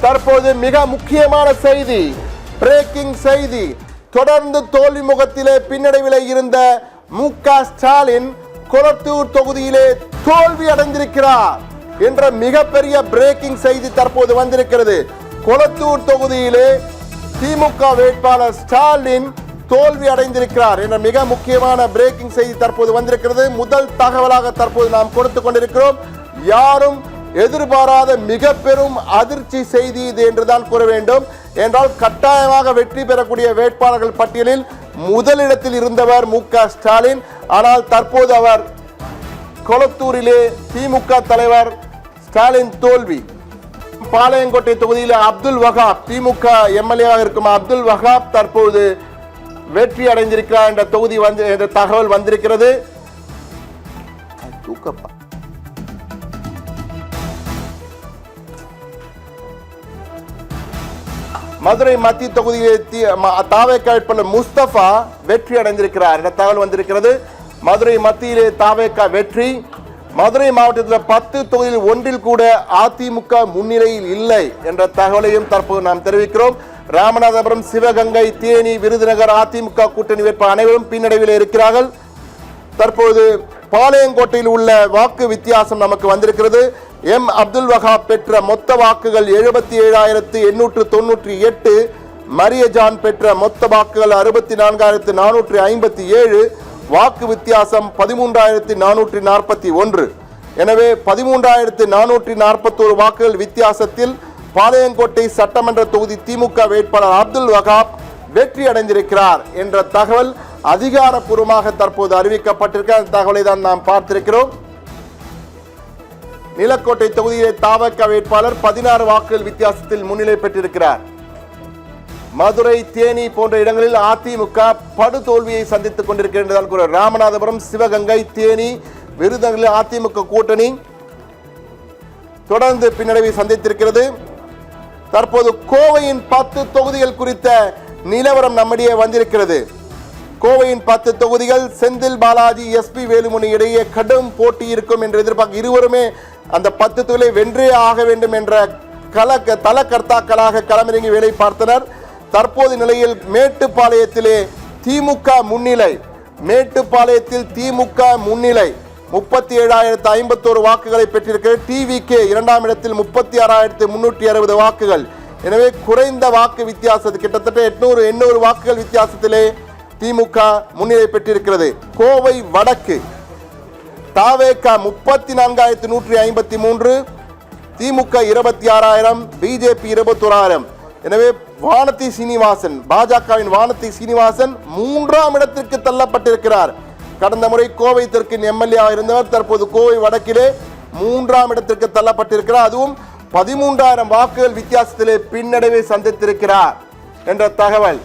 தற்போது மிக முக்கியமான செய்தி, பிரேக்கிங் செய்தி. தொடர்ந்து தோல்வி முகத்திலே பின்னடைவிலே இருந்த மு.க. ஸ்டாலின் கொளத்தூர் தொகுதியிலே தோல்வி அடைந்திருக்கிறார் என்ற மிகப்பெரிய பிரேக்கிங் செய்தி தற்போது வந்திருக்கிறது. கொளத்தூர் தொகுதியிலே திமுக வேட்பாளர் ஸ்டாலின் தோல்வி அடைந்திருக்கிறார் என்ற மிக முக்கியமான பிரேக்கிங் செய்தி தற்போது வந்திருக்கிறது. முதல் தகவலாக தற்போது நாம் கொடுத்துக் கொண்டிருக்கிறோம். யாரும் எதிர்பாராத மிக பெரும் அதிர்ச்சி செய்தி இது என்றுதான் கூற வேண்டும். என்றால் கட்டாயமாக வெற்றி பெறக்கூடிய வேட்பாளர்கள் பட்டியலில் முதலிடத்தில் இருந்தவர் மு.க. ஸ்டாலின். ஆனால் தற்போது அவர் கொளத்தூரிலே திமுக தலைவர் ஸ்டாலின் தோல்வி. பாளையங்கோட்டை தொகுதியில் அப்துல் வஹாப், திமுக எம்எல்ஏவாக இருக்கும் அப்துல் வஹாப் தற்போது வெற்றி அடைந்திருக்கிறார் என்ற தொகுதி என்ற தகவல் வந்திருக்கிறது. மதுரை மத்திய தொகுதியிலே தாவேக வேட்பாளர் முஸ்தபா வெற்றி அடைந்திருக்கிறார் என்ற தகவல் வந்திருக்கிறது. மதுரை மத்தியிலே தாவேக வெற்றி. மதுரை மாவட்டத்தில் 10 தொகுதியில் ஒன்றில் கூட அதிமுக முன்னிலையில் இல்லை என்ற தகவலையும் தற்போது நாம் தெரிவிக்கிறோம். ராமநாதபுரம், சிவகங்கை, தேனி, விருதுநகர் அதிமுக கூட்டணி வேட்பாளர் அனைவரும் பின்னடைவில் இருக்கிறார்கள். தற்போது பாளையங்கோட்டையில் உள்ள வாக்கு வித்தியாசம் நமக்கு வந்திருக்கிறது. எம் அப்துல் வஹாப் பெற்ற மொத்த வாக்குகள் 77,898, மரியஜான் பெற்ற மொத்த வாக்குகள் 64,457, வாக்கு வித்தியாசம் 13,441. எனவே 13,441 வாக்குகள் வித்தியாசத்தில் பாளையங்கோட்டை சட்டமன்ற தொகுதி திமுக வேட்பாளர் அப்துல் வஹாப் வெற்றி அடைந்திருக்கிறார் என்ற தகவல் அதிகாரப்பூர்வமாக தற்போது அறிவிக்கப்பட்டிருக்கிற தகவலை தான் நாம் பார்த்திருக்கிறோம். நிலக்கோட்டை தொகுதியிலே தாவக வேட்பாளர் 16 வாக்குகள் வித்தியாசத்தில் முன்னிலை பெற்றிருக்கிறார். மதுரை, தேனி போன்ற இடங்களில் அதிமுக படுதோல்வியை சந்தித்துக் கொண்டிருக்கிறது. ராமநாதபுரம், சிவகங்கை, தேனி, விருதுநகரில் அதிமுக கூட்டணி தொடர்ந்து பின்னடைவை சந்தித்திருக்கிறது. தற்போது கோவையின் 10 தொகுதிகள் குறித்த நிலவரம் நம்மிடையே வந்திருக்கிறது. கோவையின் 10 தொகுதிகள் செந்தில் பாலாஜி, எஸ்.பி. வேலுமணி இடையே கடும் போட்டி இருக்கும் என்று எதிர்பார்க்க இருவருமே அந்த 10 தொகுதிகளை வென்றே ஆக வேண்டும் என்ற தலக்கர்த்தாக்களாக களமிறங்கி வேலை பார்த்தனர். தற்போது நிலையில் மேட்டுப்பாளையத்திலே திமுக முன்னிலை. மேட்டுப்பாளையத்தில் திமுக முன்னிலை 37,051 வாக்குகளை பெற்றிருக்கிறது. டிவிகே 2ஆம் இடத்தில் 36,360 வாக்குகள். எனவே குறைந்த வாக்கு வித்தியாசத்தில் கிட்டத்தட்ட 800 வாக்குகள் வித்தியாசத்திலே திமுக முன்னிலை பெற்றிருக்கிறது. கோவை வடக்கு தாவேக 34,153, திமுக 26,000, பிஜேபி 21,000. எனவே வானதி சீனிவாசன், பாஜகவின் வானதி சீனிவாசன் 3ஆம் இடத்திற்கு தள்ளப்பட்டிருக்கிறார். கடந்த முறை கோவை தெற்கின் எம்எல்ஏ இருந்தவர் தற்போது கோவை வடக்கிலே 3ஆம் இடத்திற்கு தள்ளப்பட்டிருக்கிறார். அதுவும் 13,000 வாக்குகள் வித்தியாசத்திலே பின்னடைவை சந்தித்திருக்கிறார் என்ற தகவல்.